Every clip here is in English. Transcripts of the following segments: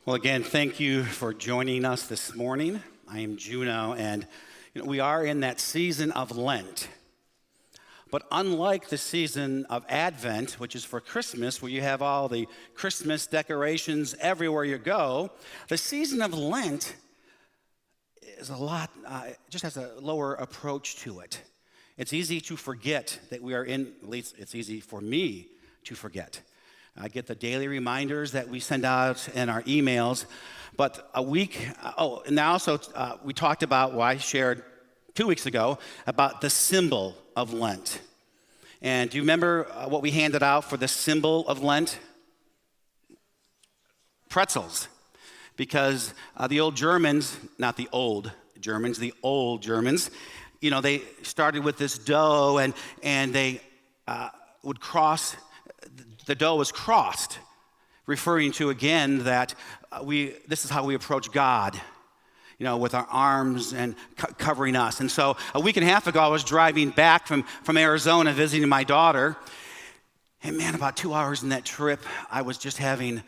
Well, again, thank you for joining us this morning. I am Juno, and we are in that season of Lent. But unlike the season of Advent, which is for Christmas, where you have all the Christmas decorations everywhere you go, the season of Lent is just has a lower approach to it. It's easy to forget that we are in, at least it's easy for me to forget. I get the daily reminders that we send out in our emails, but and also we talked about, I shared 2 weeks ago about the symbol of Lent. And do you remember what we handed out for the symbol of Lent? Pretzels. Because the old Germans, not the old Germans, the old Germans, they started with this dough and they would cross. The dough was crossed, referring to, again, that this is how we approach God, with our arms and covering us. And so a week and a half ago, I was driving back from Arizona visiting my daughter. And man, about 2 hours in that trip, I was just having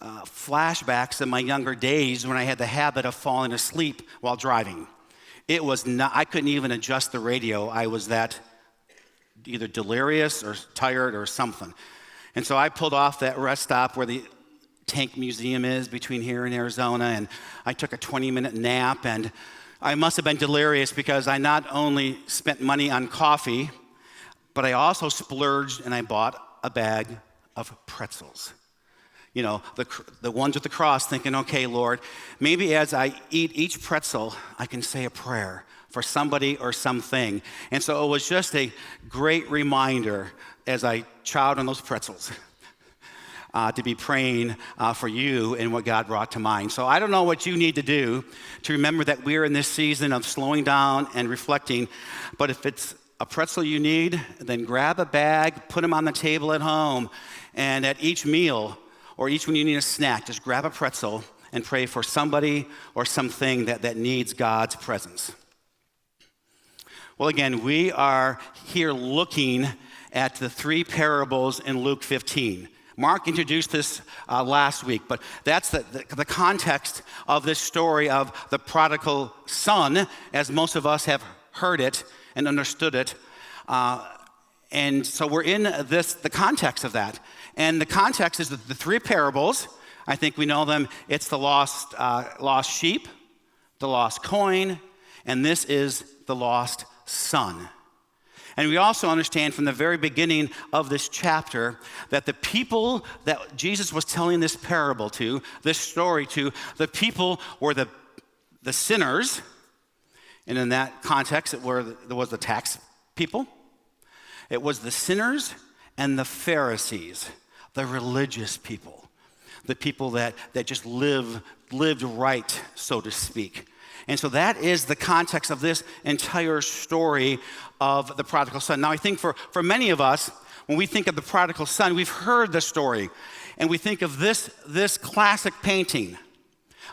flashbacks of my younger days when I had the habit of falling asleep while driving. I couldn't even adjust the radio. I was that either delirious or tired or something. And so I pulled off that rest stop where the Tank Museum is between here and Arizona, and I took a 20-minute nap, and I must have been delirious because I not only spent money on coffee, but I also splurged and I bought a bag of pretzels. The ones with the cross, thinking, okay, Lord, maybe as I eat each pretzel, I can say a prayer for somebody or something. And so it was just a great reminder as I chowed on those pretzels to be praying for you and what God brought to mind. So I don't know what you need to do to remember that we're in this season of slowing down and reflecting, but if it's a pretzel you need, then grab a bag, put them on the table at home, and at each meal or each when you need a snack, just grab a pretzel and pray for somebody or something that needs God's presence. Well, again, we are here looking at the three parables in Luke 15. Mark introduced this last week, but that's the context of this story of the prodigal son, as most of us have heard it and understood it. And so we're in the context of that. And the context is the three parables. I think we know them. It's the lost sheep, the lost coin, and this is the lost son. And we also understand from the very beginning of this chapter that the people that Jesus was telling this parable to, this story to, the people were the sinners. And in that context, there was the tax people. It was the sinners and the Pharisees, the religious people, the people that just lived right, so to speak. And so that is the context of this entire story of the prodigal son. Now, I think for many of us, when we think of the prodigal son, we've heard the story, and we think of this classic painting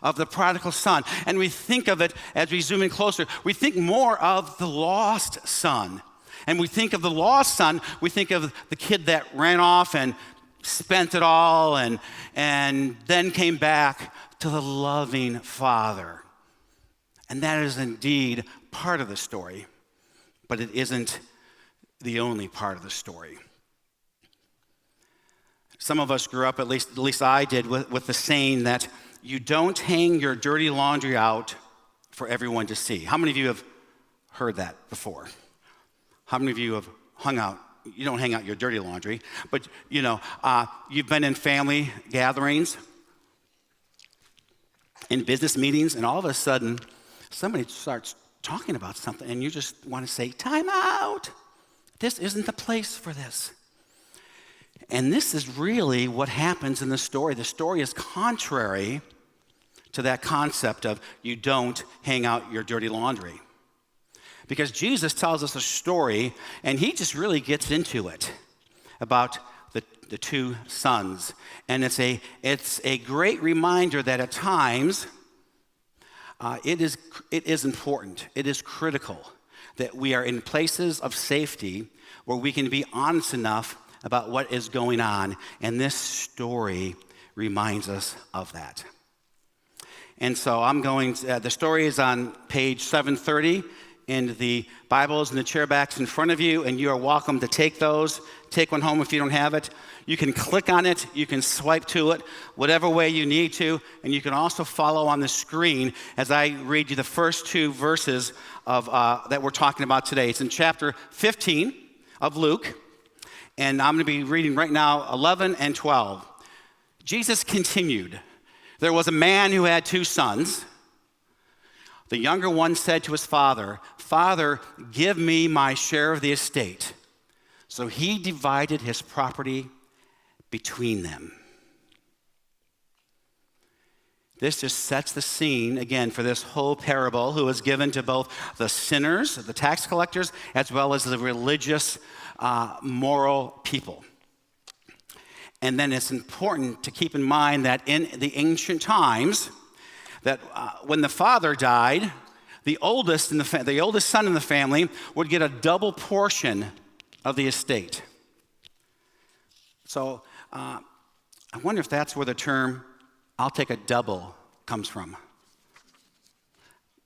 of the prodigal son, and we think of it as we zoom in closer. We think more of the lost son. And we think of the lost son, we think of the kid that ran off and spent it all and then came back to the loving father. And that is indeed part of the story, but it isn't the only part of the story. Some of us grew up, at least I did, with the saying that you don't hang your dirty laundry out for everyone to see. How many of you have heard that before? How many of you have you don't hang out your dirty laundry, but you've been in family gatherings, in business meetings, and all of a sudden, somebody starts talking about something, and you just want to say, time out. This isn't the place for this. And this is really what happens in the story. The story is contrary to that concept of you don't hang out your dirty laundry. Because Jesus tells us a story, and he just really gets into it about the two sons. And it's a great reminder that at times, it is important, it is critical that we are in places of safety where we can be honest enough about what is going on. And this story reminds us of that. And so the story is on page 730 in the Bibles and the chairbacks in front of you, and you are welcome to take those. Take one home if you don't have it. You can click on it, you can swipe to it, whatever way you need to, and you can also follow on the screen as I read you the first two verses of that we're talking about today. It's in chapter 15 of Luke, and I'm going to be reading right now 11 and 12. Jesus continued, "There was a man who had 2 sons. The younger one said to his father, 'Father, give me my share of the estate.' So he divided his property between them." This just sets the scene, again, for this whole parable, who was given to both the sinners, the tax collectors, as well as the religious, moral people. And then it's important to keep in mind that in the ancient times, that when the father died, the oldest son in the family would get a double portion of the estate. So I wonder if that's where the term "I'll take a double" comes from.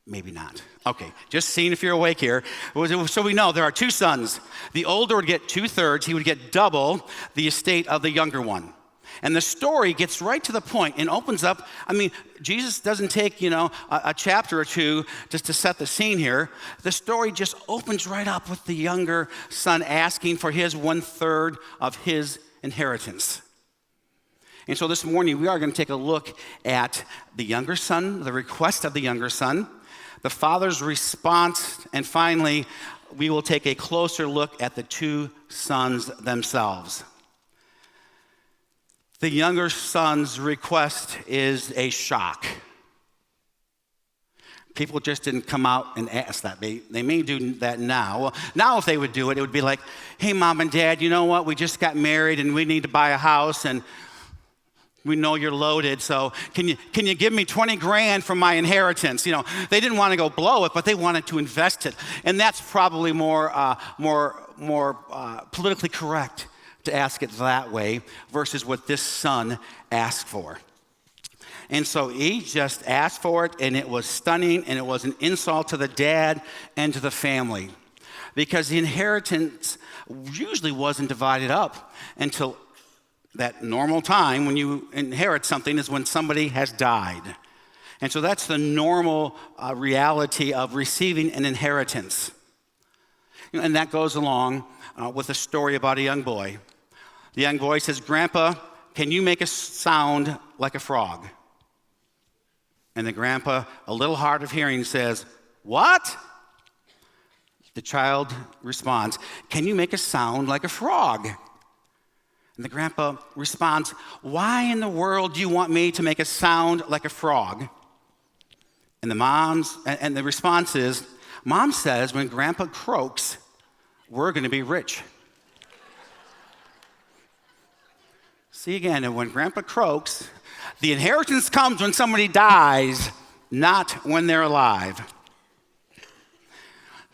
Maybe not. Okay, just seeing if you're awake here. So we know there are 2 sons. The older would get 2/3. He would get double the estate of the younger one. And the story gets right to the point and opens up. I mean, Jesus doesn't take, a chapter or two just to set the scene here. The story just opens right up with the younger son asking for his 1/3 of his inheritance. And so this morning we are going to take a look at the younger son, the request of the younger son, the father's response, and finally we will take a closer look at the 2 sons themselves. The younger son's request is a shock. People just didn't come out and ask that. They may do that now. Well, now if they would do it, it would be like, "Hey, Mom and Dad, you know what? We just got married and we need to buy a house, and we know you're loaded, so can you give me 20 grand from my inheritance?" They didn't want to go blow it, but they wanted to invest it. And that's probably more politically correct to ask it that way versus what this son asked for. And so he just asked for it, and it was stunning, and it was an insult to the dad and to the family, because the inheritance usually wasn't divided up until that normal time when you inherit something is when somebody has died. And so that's the normal reality of receiving an inheritance. And that goes along with a story about a young boy. The young boy says, "Grandpa, can you make a sound like a frog?" And the grandpa, a little hard of hearing, says, "What?" The child responds, "Can you make a sound like a frog?" And the grandpa responds, "Why in the world do you want me to make a sound like a frog?" And the response is, "Mom says when Grandpa croaks, we're going to be rich." See again, and when Grandpa croaks, the inheritance comes when somebody dies, not when they're alive.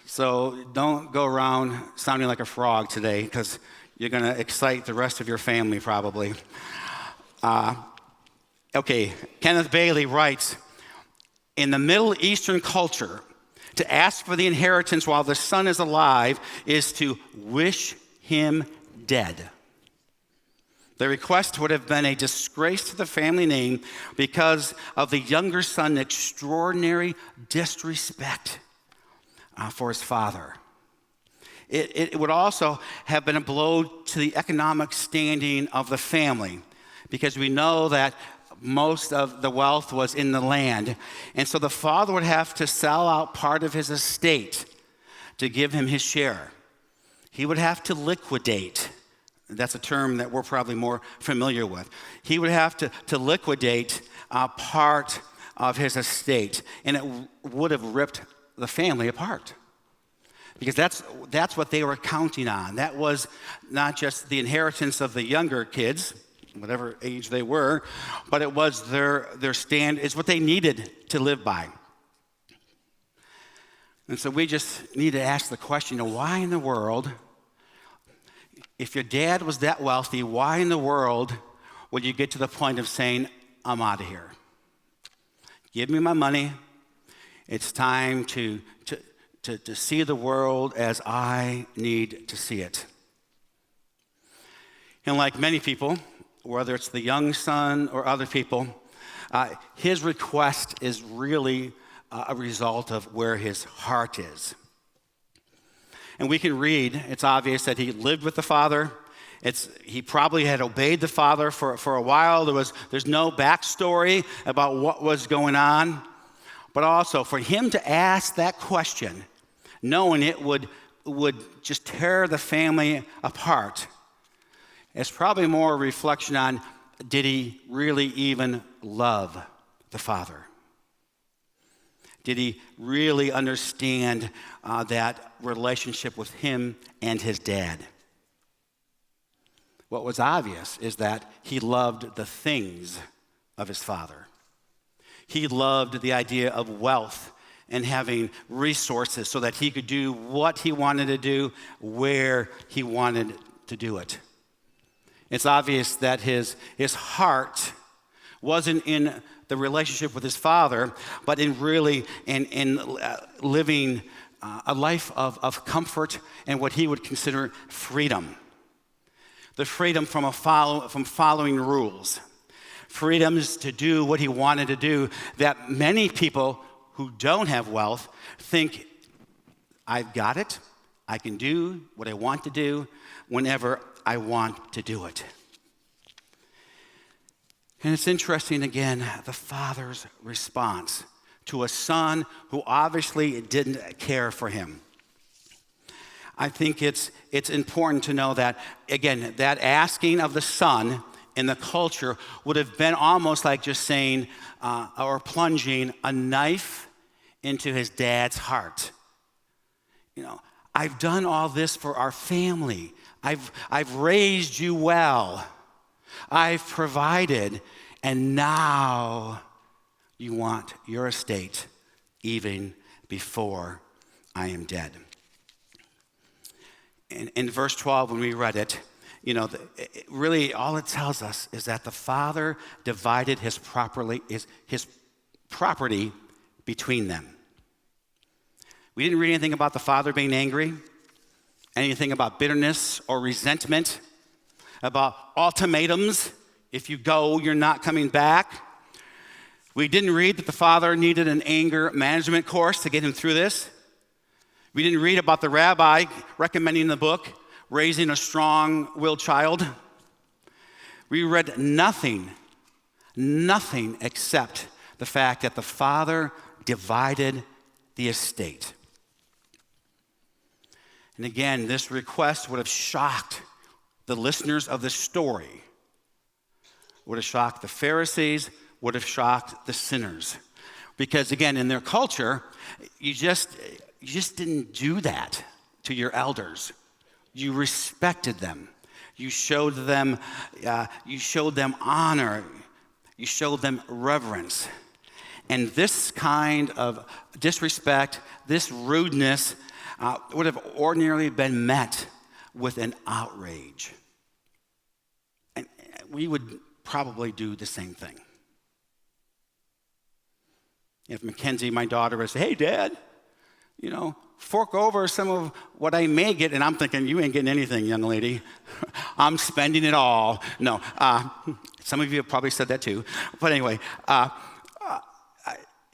So don't go around sounding like a frog today, because you're going to excite the rest of your family probably. Kenneth Bailey writes, "In the Middle Eastern culture, to ask for the inheritance while the son is alive is to wish him dead. The request would have been a disgrace to the family name because of the younger son's extraordinary disrespect for his father. It would also have been a blow to the economic standing of the family, because we know that most of the wealth was in the land. And so the father would have to sell out part of his estate to give him his share. He would have to liquidate. That's a term that we're probably more familiar with. He would have to liquidate part of his estate, and it would have ripped the family apart. Because that's what they were counting on. That was not just the inheritance of the younger kids, whatever age they were, but it was their stand, it's what they needed to live by. And so we just need to ask the question, why in the world, if your dad was that wealthy, why in the world would you get to the point of saying, I'm out of here? Give me my money. It's time to see the world as I need to see it. And like many people, whether it's the young son or other people, his request is really a result of where his heart is. And we can read, it's obvious that he lived with the father. He probably had obeyed the father for a while. There's no backstory about what was going on. But also, for him to ask that question, knowing it would just tear the family apart, it's probably more a reflection on, did he really even love the father? Did he really understand that relationship with him and his dad? What was obvious is that he loved the things of his father. He loved the idea of wealth and having resources so that he could do what he wanted to do, where he wanted to do it. It's obvious that his heart wasn't in the relationship with his father, but in living a life of comfort and what he would consider freedom. The freedom from following rules. Freedoms to do what he wanted to do, that many people who don't have wealth think, I've got it. I can do what I want to do whenever I want to do it. And it's interesting, again, the father's response to a son who obviously didn't care for him. I think it's important to know that, again, that asking of the son in the culture would have been almost like just saying or plunging a knife into his dad's heart. I've done all this for our family. I've raised you well. I've provided, and now you want your estate even before I am dead. In verse 12, when we read it, really all it tells us is that the father divided his property between them. We didn't read anything about the father being angry, anything about bitterness or resentment, about ultimatums. If you go, you're not coming back. We didn't read that the father needed an anger management course to get him through this. We didn't read about the rabbi recommending in the book raising a strong-willed child. We read nothing except the fact that the father divided the estate. And again, this request would have shocked the listeners of the story, would have shocked the Pharisees, would have shocked the sinners. Because again, in their culture, you just didn't do that to your elders. You respected them. You showed them honor. You showed them reverence. And this kind of disrespect, this rudeness, would have ordinarily been met with an outrage. And we would probably do the same thing. If Mackenzie, my daughter, would say, "Hey, Dad, fork over some of what I may get," and I'm thinking, "You ain't getting anything, young lady. I'm spending it all." No, some of you have probably said that too. But anyway,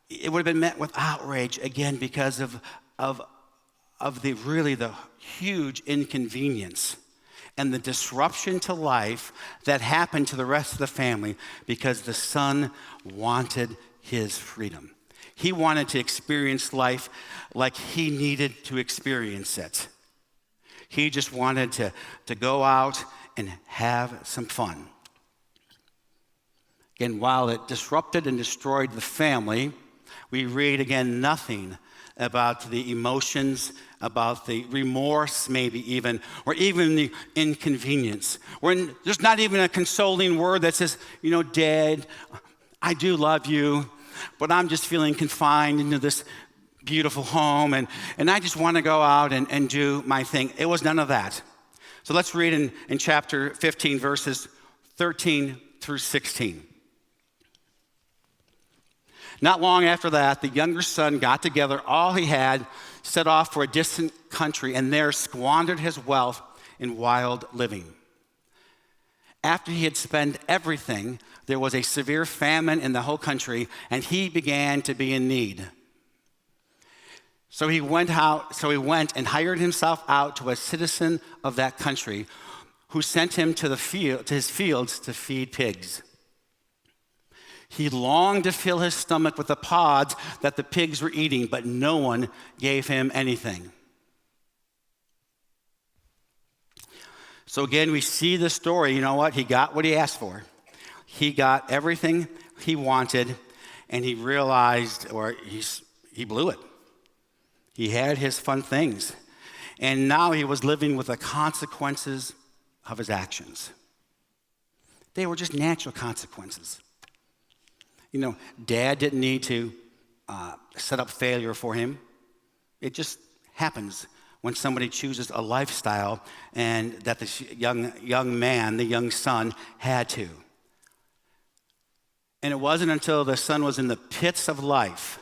it would have been met with outrage again because of the huge inconvenience and the disruption to life that happened to the rest of the family because the son wanted his freedom. He wanted to experience life like he needed to experience it. He just wanted to go out and have some fun. Again, while it disrupted and destroyed the family, we read again nothing about the emotions, about the remorse maybe even, or even the inconvenience. There's not even a consoling word that says, "Dad, I do love you, but I'm just feeling confined into this beautiful home, and I just want to go out and do my thing." It was none of that. So let's read in chapter 15, verses 13 through 16. Not long after that, the younger son got together all he had, set off for a distant country, and there squandered his wealth in wild living. After he had spent everything, there was a severe famine in the whole country, and he began to be in need. So he went and hired himself out to a citizen of that country, who sent him to his fields to feed pigs. He longed to fill his stomach with the pods that the pigs were eating, but no one gave him anything. So again, we see the story. You know what? He got what he asked for. He got everything he wanted, and he realized, he blew it. He had his fun things, and now he was living with the consequences of his actions. They were just natural consequences. You know, Dad didn't need to set up failure for him. It just happens when somebody chooses a lifestyle, and that this young man, the young son, had to. And it wasn't until the son was in the pits of life.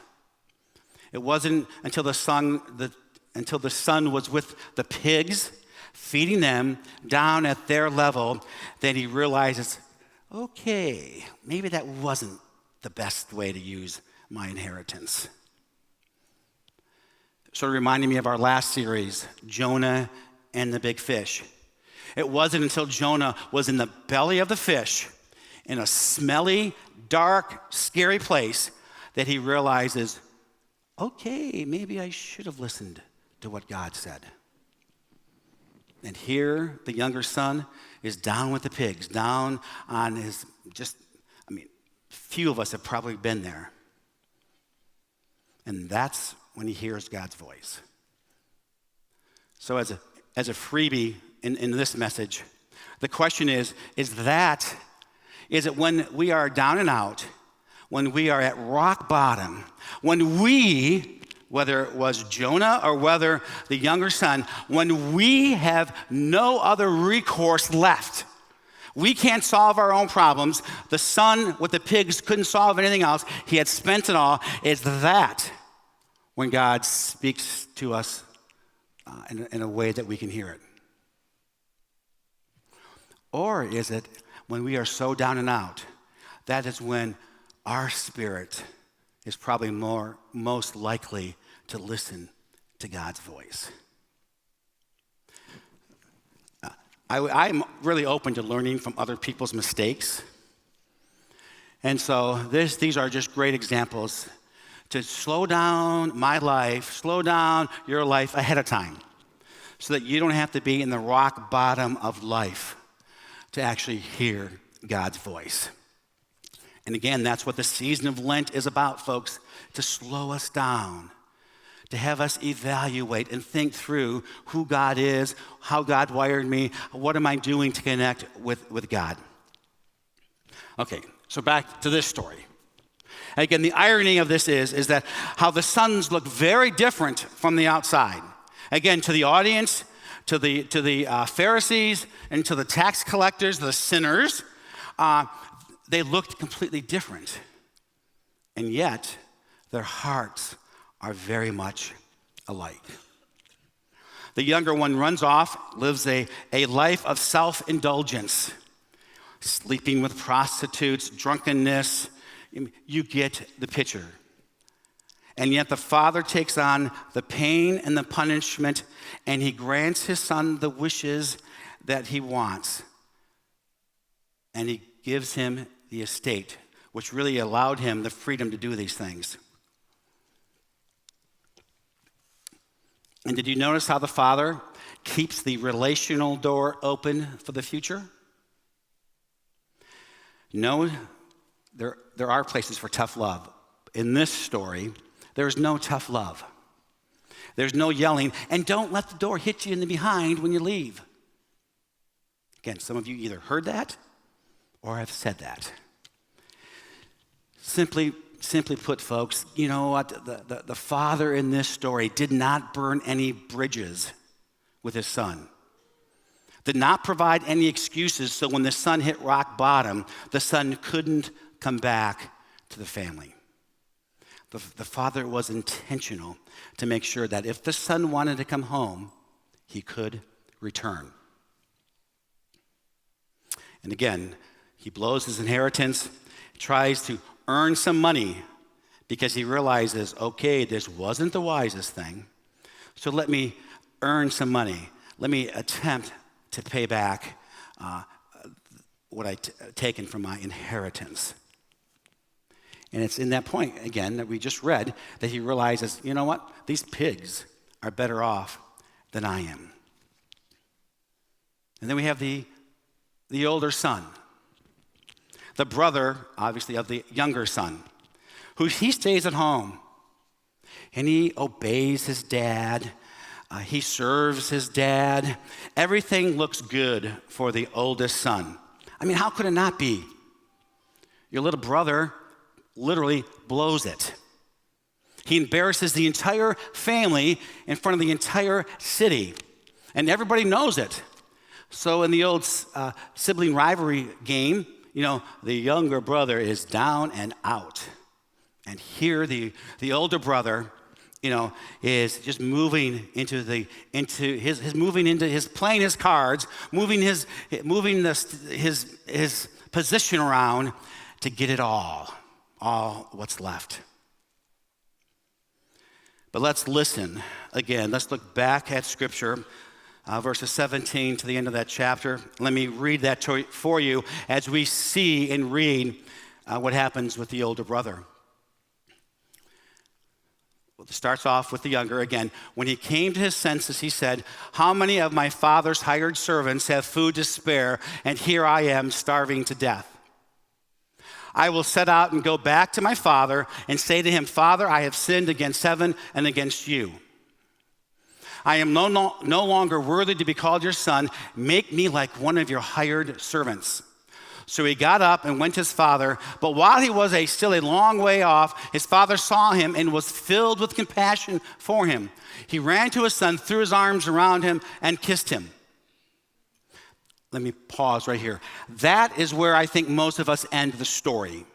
It wasn't until the son was with the pigs, feeding them down at their level, that he realizes, okay, maybe that wasn't the best way to use my inheritance. Sort of reminding me of our last series, Jonah and the big fish. It wasn't until Jonah was in the belly of the fish, in a smelly, dark, scary place, that he realizes, okay, maybe I should have listened to what God said. And here, the younger son is down with the pigs, down on his, few of us have probably been there. And that's when he hears God's voice. So as a freebie in this message, the question is it when we are down and out, when we are at rock bottom, when we, whether it was Jonah or whether the younger son, when we have no other recourse left, we can't solve our own problems. The son with the pigs couldn't solve anything else. He had spent it all. It's that when God speaks to us in a way that we can hear it. Or is it when we are so down and out, that is when our spirit is probably most likely to listen to God's voice. I'm really open to learning from other people's mistakes. And so these are just great examples to slow down my life, slow down your life ahead of time, so that you don't have to be in the rock bottom of life to actually hear God's voice. And again, that's what the season of Lent is about, folks, to slow us down, to have us evaluate and think through who God is, how God wired me, what am I doing to connect with God. Okay, so back to this story. Again, the irony of this is that how the sons look very different from the outside. Again, to the audience, to the Pharisees, and to the tax collectors, the sinners, they looked completely different. And yet, their hearts are very much alike. The younger one runs off, lives a life of self-indulgence, sleeping with prostitutes, drunkenness. You get the picture. And yet the father takes on the pain and the punishment, and he grants his son the wishes that he wants. And he gives him the estate, which really allowed him the freedom to do these things. And did you notice how the father keeps the relational door open for the future? No, there are places for tough love. In this story, there's no tough love. There's no yelling, and don't let the door hit you in the behind when you leave. Again, some of you either heard that or have said that. Simply put, folks, you know what? The father in this story did not burn any bridges with his son. Did not provide any excuses, so when the son hit rock bottom, the son couldn't come back to the family. The father was intentional to make sure that if the son wanted to come home, he could return. And again, he blows his inheritance, tries to earn some money because he realizes, okay, this wasn't the wisest thing, so let me earn some money. Let me attempt to pay back what I've taken from my inheritance. And it's in that point, again, that we just read, that he realizes, you know what? These pigs are better off than I am. And then we have the older son, the brother, obviously, of the younger son, who he stays at home. And he obeys his dad. He serves his dad. Everything looks good for the oldest son. I mean, how could it not be? Your little brother literally blows it. He embarrasses the entire family in front of the entire city, and everybody knows it. So in the old sibling rivalry game, the younger brother is down and out. And here the older brother, is just moving into his playing his cards, moving his position around to get it all what's left. But let's listen again. Let's look back at Scripture, verses 17 to the end of that chapter. Let me read that for you as we see and read what happens with the older brother. Well, it starts off with the younger again. When he came to his senses, he said, "How many of my father's hired servants have food to spare, and here I am starving to death? I will set out and go back to my father and say to him, 'Father, I have sinned against heaven and against you. I am no longer worthy to be called your son. Make me like one of your hired servants.' So he got up and went to his father. But while he was still a long way off, his father saw him and was filled with compassion for him. He ran to his son, threw his arms around him, and kissed him." Let me pause right here. That is where I think most of us end the story.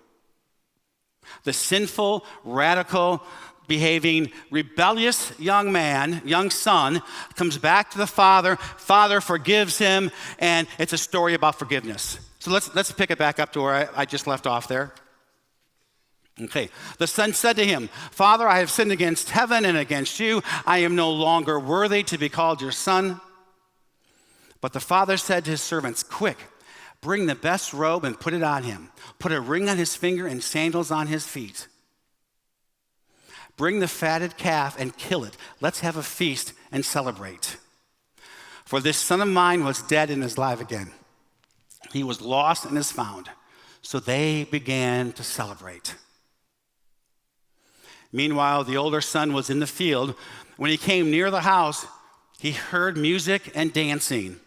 The sinful, radical, behaving, rebellious young son, comes back to the father. Father forgives him, and it's a story about forgiveness. So let's pick it back up to where I just left off there. Okay. The son said to him, "Father, I have sinned against heaven and against you. I am no longer worthy to be called your son." But the father said to his servants, "Quick, bring the best robe and put it on him. Put a ring on his finger and sandals on his feet. Bring the fatted calf and kill it. Let's have a feast and celebrate. For this son of mine was dead and is alive again. He was lost and is found." So they began to celebrate. Meanwhile, the older son was in the field. When he came near the house, he heard music and dancing.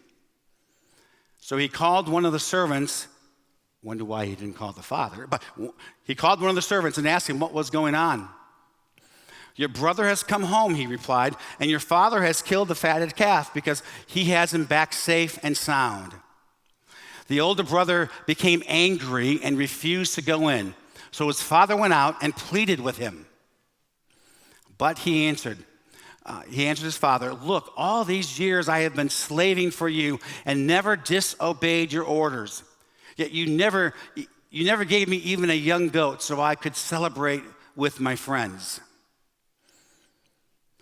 So he called one of the servants. Wonder why he didn't call the father, but he called one of the servants and asked him what was going on. "Your brother has come home," he replied, "and your father has killed the fatted calf because he has him back safe and sound." The older brother became angry and refused to go in. So his father went out and pleaded with him. But he answered his father, "Look, all these years I have been slaving for you and never disobeyed your orders. Yet you never gave me even a young goat so I could celebrate with my friends.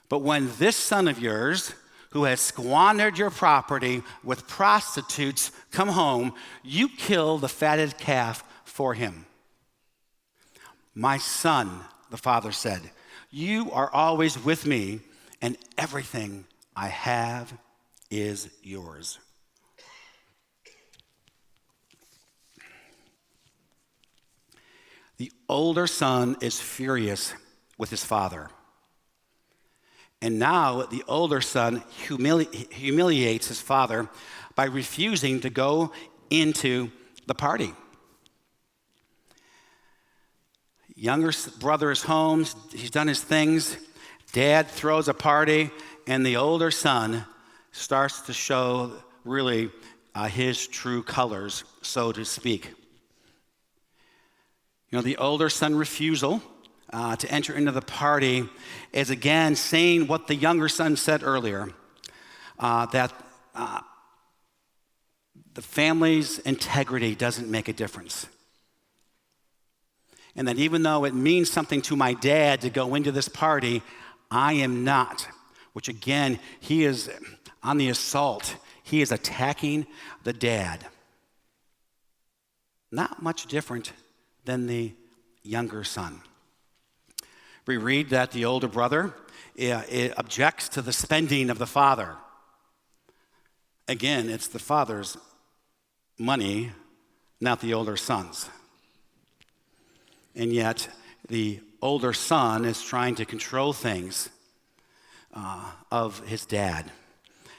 But when this son of yours, who has squandered your property with prostitutes, come home, you kill the fatted calf for him." "My son," the father said, "you are always with me, and everything I have is yours." The older son is furious with his father. And now the older son humiliates his father by refusing to go into the party. Younger brother is home, he's done his things. Dad throws a party, and the older son starts to show really his true colors, so to speak. The older son's refusal to enter into the party is again saying what the younger son said earlier, that the family's integrity doesn't make a difference. And that even though it means something to my dad to go into this party, I am not. Which again, he is on the assault. He is attacking the dad. Not much different than the younger son. We read that the older brother objects to the spending of the father. Again, it's the father's money, not the older son's. And yet, the older son is trying to control things of his dad.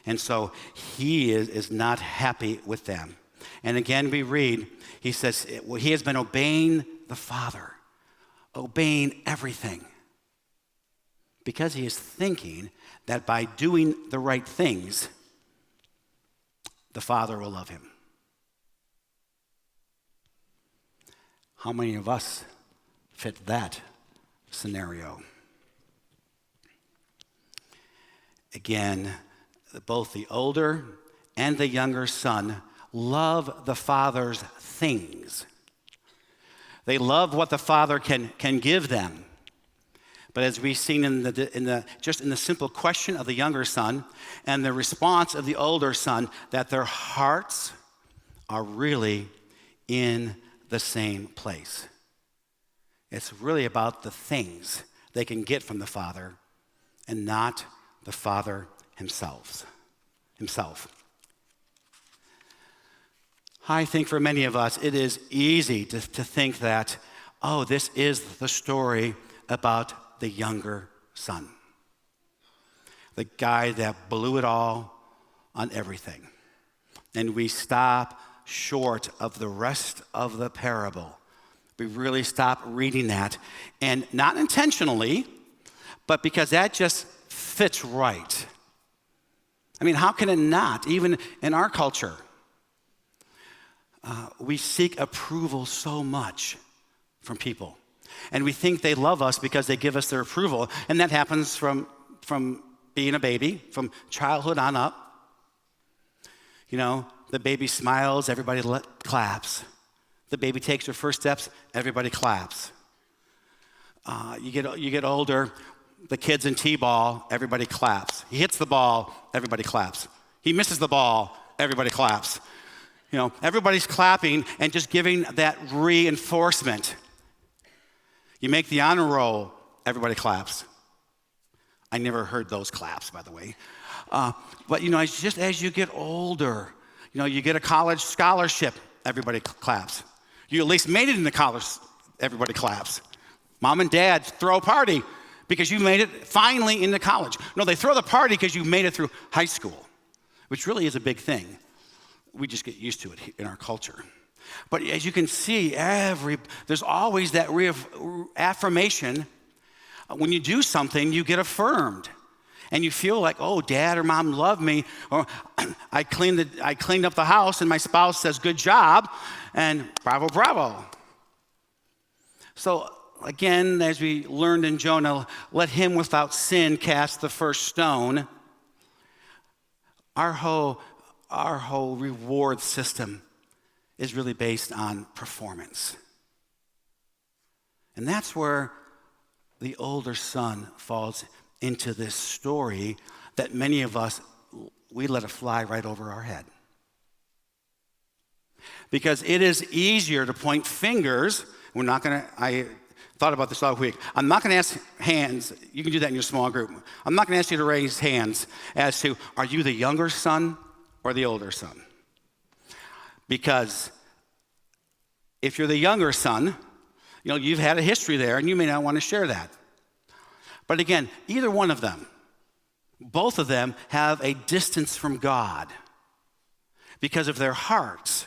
And so he is not happy with them. And again, we read, he says, he has been obeying the father, obeying everything, because he is thinking that by doing the right things, the father will love him. How many of us fit that scenario? Again, both the older and the younger son love the father's things. They love what the father can give them. But as we've seen in the simple question of the younger son and the response of the older son, that their hearts are really in the same place. It's really about the things they can get from the father and not the father himself. I think for many of us, it is easy to think that, oh, this is the story about the younger son. The guy that blew it all on everything. And we stop short of the rest of the parable. We really stop reading that. And not intentionally, but because that just fits right. I mean, how can it not? Even in our culture, we seek approval so much from people. And we think they love us because they give us their approval. And that happens from being a baby, from childhood on up. You know, the baby smiles, everybody claps. The baby takes her first steps, everybody claps. You get older, the kid's in t-ball, everybody claps. He hits the ball, everybody claps. He misses the ball, everybody claps. You know, everybody's clapping and just giving that reinforcement. You make the honor roll, everybody claps. I never heard those claps, by the way. But, you know, it's just as you get older, you know, you get a college scholarship, everybody claps. You at least made it into college, everybody claps. Mom and dad throw a party because you made it finally into college. No, they throw the party because you made it through high school, which really is a big thing. We just get used to it in our culture. But as you can see, there's always that affirmation. When you do something, you get affirmed. And you feel like, oh, dad or mom love me. Or I cleaned up the house and my spouse says, good job. And bravo, bravo. So again, as we learned in Jonah, let him without sin cast the first stone. Our whole reward system is really based on performance. And that's where the older son falls into this story that many of us, we let it fly right over our head. Because it is easier to point fingers. I thought about this all week. I'm not going to ask hands. You can do that in your small group. I'm not going to ask you to raise hands as to, are you the younger son or the older son? Because if you're the younger son, you know, you've had a history there and you may not want to share that. But again, either one of them, both of them have a distance from God because of their hearts.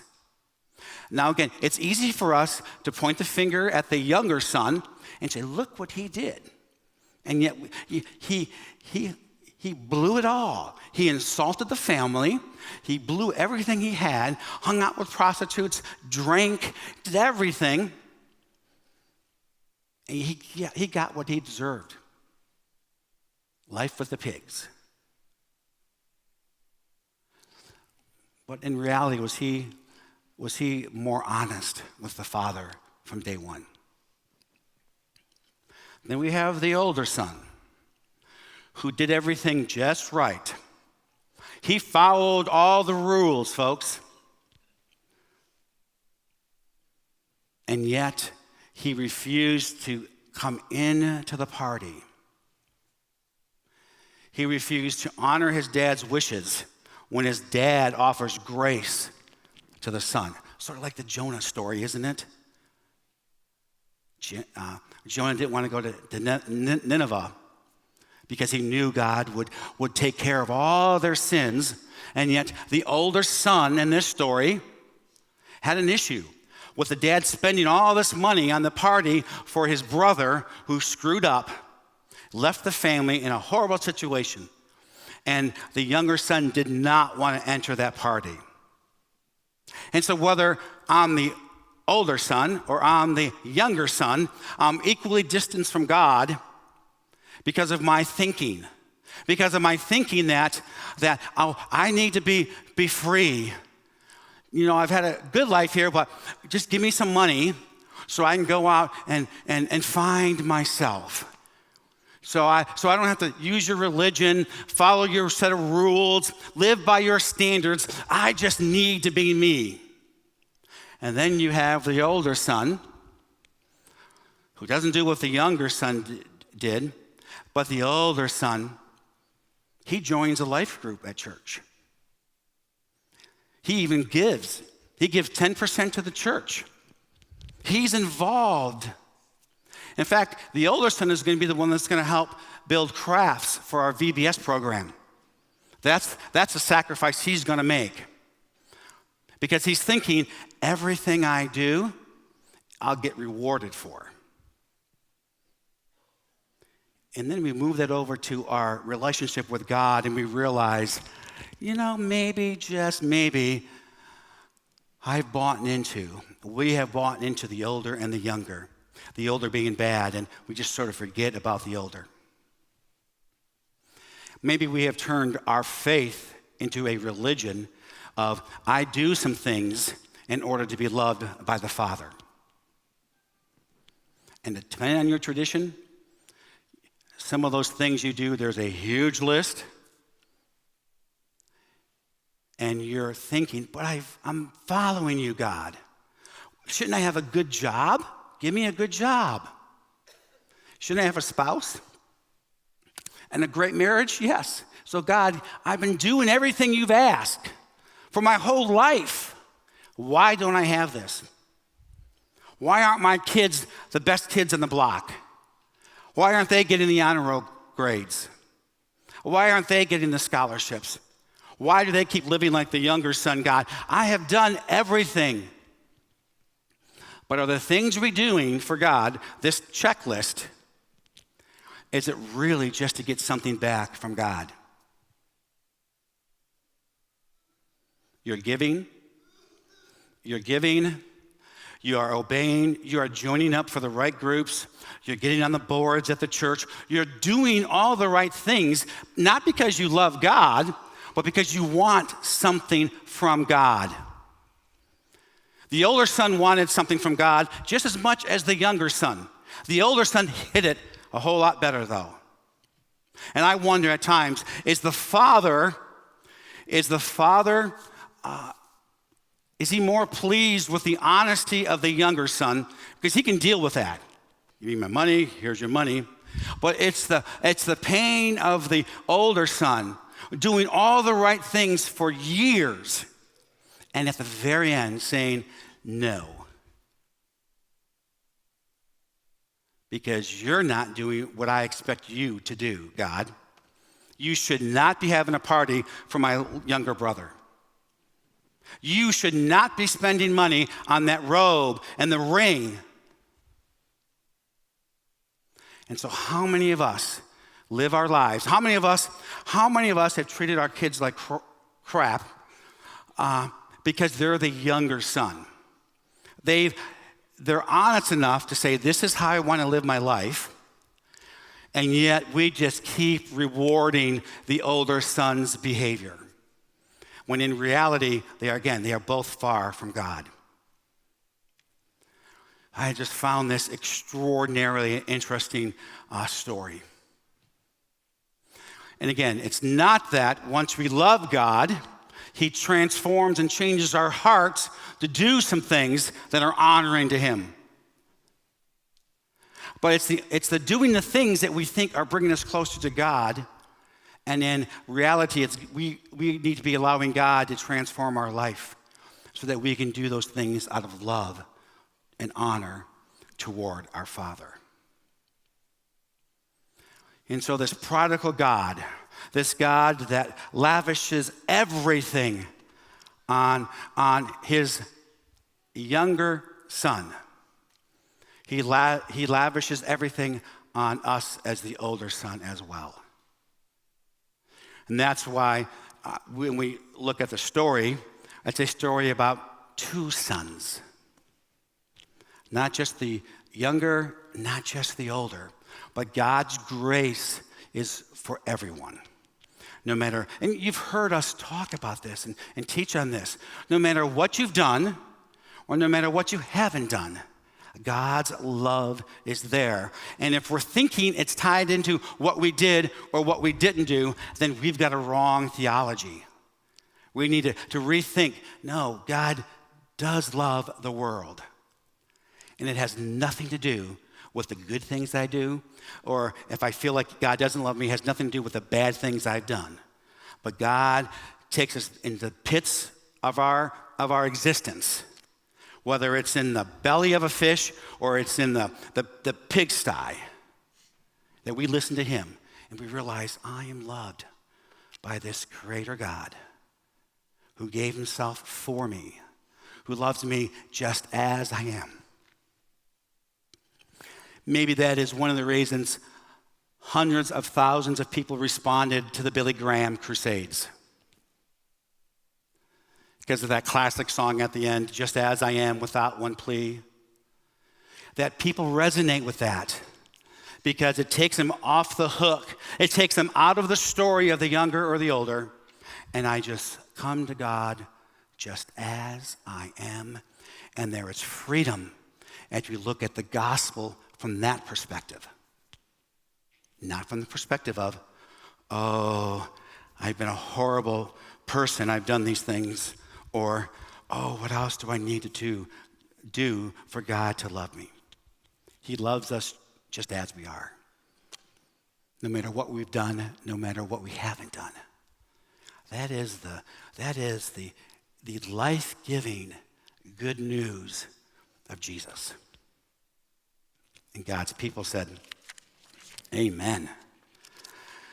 Now again, it's easy for us to point the finger at the younger son and say, look what he did. And yet he blew it all. He insulted the family. He blew everything he had, hung out with prostitutes, drank, did everything. And he got what he deserved. Life with the pigs. But in reality, was he more honest with the Father from day one? Then we have the older son, who did everything just right. He followed all the rules, folks. And yet, he refused to come into the party. He refused to honor his dad's wishes when his dad offers grace to the son. Sort of like the Jonah story, isn't it? Jonah didn't want to go to Nineveh because he knew God would take care of all their sins. And yet the older son in this story had an issue with the dad spending all this money on the party for his brother who screwed up, left the family in a horrible situation. And the younger son did not want to enter that party. And so whether I'm the older son or I'm the younger son, I'm equally distanced from God because of my thinking. Because of my thinking that I need to be free. You know, I've had a good life here, but just give me some money so I can go out and find myself. So I don't have to use your religion, follow your set of rules, live by your standards. I just need to be me. And then you have the older son who doesn't do what the younger son did, but the older son, he joins a life group at church. He even gives. He gives 10% to the church. He's involved. In fact, the older son is going to be the one that's going to help build crafts for our VBS program. That's a sacrifice he's going to make. Because he's thinking, everything I do, I'll get rewarded for. And then we move that over to our relationship with God, and we realize, maybe, just maybe, we have bought into the older and the younger. The older being bad, and we just sort of forget about the older. Maybe we have turned our faith into a religion of, I do some things in order to be loved by the Father. And depending on your tradition, some of those things you do, there's a huge list. And you're thinking, but I'm following you, God. Shouldn't I have a good job? Give me a good job. Shouldn't I have a spouse? And a great marriage? Yes. So God, I've been doing everything you've asked for my whole life. Why don't I have this? Why aren't my kids the best kids in the block? Why aren't they getting the honor roll grades? Why aren't they getting the scholarships? Why do they keep living like the younger son, God? I have done everything. But are the things we're doing for God, this checklist, is it really just to get something back from God? You're giving, you are obeying, you are joining up for the right groups, you're getting on the boards at the church, you're doing all the right things, not because you love God, but because you want something from God. The older son wanted something from God just as much as the younger son. The older son hid it a whole lot better, though. And I wonder at times, is he more pleased with the honesty of the younger son? Because he can deal with that. Give me my money, here's your money. But it's the pain of the older son doing all the right things for years, and at the very end saying, no. Because you're not doing what I expect you to do, God. You should not be having a party for my younger brother. You should not be spending money on that robe and the ring. And so how many of us live our lives? How many of us have treated our kids like crap because they're the younger son? They've they're honest enough to say, this is how I want to live my life. And yet we just keep rewarding the older son's behavior. When in reality, they are both far from God. I just found this extraordinarily interesting story. And again, it's not that once we love God, he transforms and changes our hearts to do some things that are honoring to him. But it's the doing the things that we think are bringing us closer to God. And in reality, we need to be allowing God to transform our life so that we can do those things out of love and honor toward our Father. And so this prodigal God, this God that lavishes everything on his younger son, he lavishes everything on us as the older son as well. And that's why when we look at the story, it's a story about two sons. Not just the younger, not just the older, but God's grace is for everyone. No matter, and you've heard us talk about this and teach on this, no matter what you've done or no matter what you haven't done, God's love is there. And if we're thinking it's tied into what we did or what we didn't do, then we've got a wrong theology. We need to rethink, no, God does love the world. And it has nothing to do with the good things I do, or if I feel like God doesn't love me, it has nothing to do with the bad things I've done. But God takes us into the pits of our existence, whether it's in the belly of a fish or it's in the pigsty, that we listen to him and we realize I am loved by this Creator God who gave himself for me, who loves me just as I am. Maybe that is one of the reasons hundreds of thousands of people responded to the Billy Graham crusades. Because of that classic song at the end, just as I am without one plea. That people resonate with that because it takes them off the hook. It takes them out of the story of the younger or the older. And I just come to God just as I am. And there is freedom as we look at the gospel from that perspective. Not from the perspective of, oh, I've been a horrible person, I've done these things. Or, oh, what else do I need to do for God to love me? He loves us just as we are. No matter what we've done, no matter what we haven't done. That is the life-giving good news of Jesus. And God's people said, amen.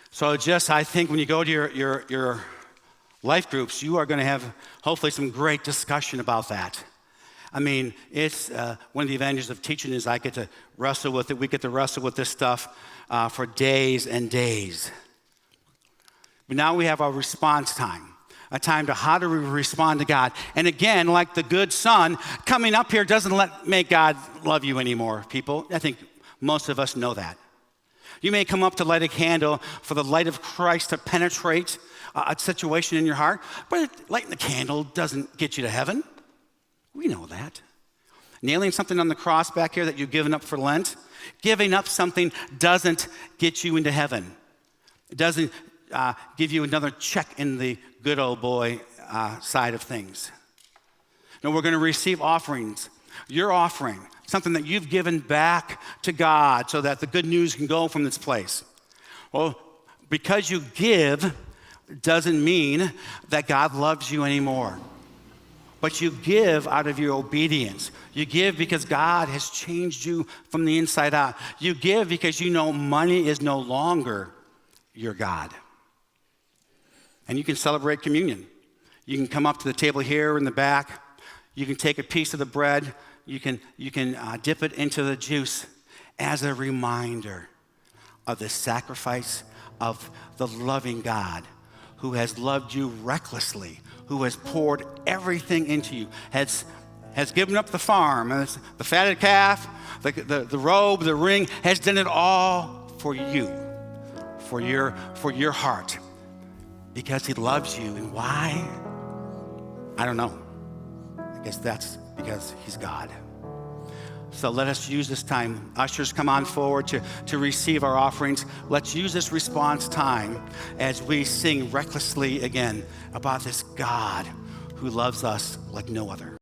So I think when you go to your life groups, you are going to have hopefully some great discussion about that. I mean, it's one of the advantages of teaching is I get to wrestle with it. We get to wrestle with this stuff for days and days. But now we have our response time, a time to how do we respond to God. And again, like the good son, coming up here doesn't make God love you anymore, people. I think most of us know that. You may come up to light a candle for the light of Christ to penetrate a situation in your heart, but lighting the candle doesn't get you to heaven. We know that. Nailing something on the cross back here that you've given up for Lent, giving up something doesn't get you into heaven. It doesn't give you another check in the good old boy side of things. No, we're going to receive offerings. Your offering, something that you've given back to God so that the good news can go from this place. Well, because you give doesn't mean that God loves you anymore. But you give out of your obedience. You give because God has changed you from the inside out. You give because you know money is no longer your God. And you can celebrate communion. You can come up to the table here in the back. You can take a piece of the bread. You can dip it into the juice as a reminder of the sacrifice of the loving God who has loved you recklessly, who has poured everything into you, has has given up the farm, and the fatted calf, the robe, the ring, has done it all for you, for your heart, because he loves you. And why? I don't know. I guess that's because he's God. So let us use this time. Ushers, come on forward to receive our offerings. Let's use this response time as we sing recklessly again about this God who loves us like no other.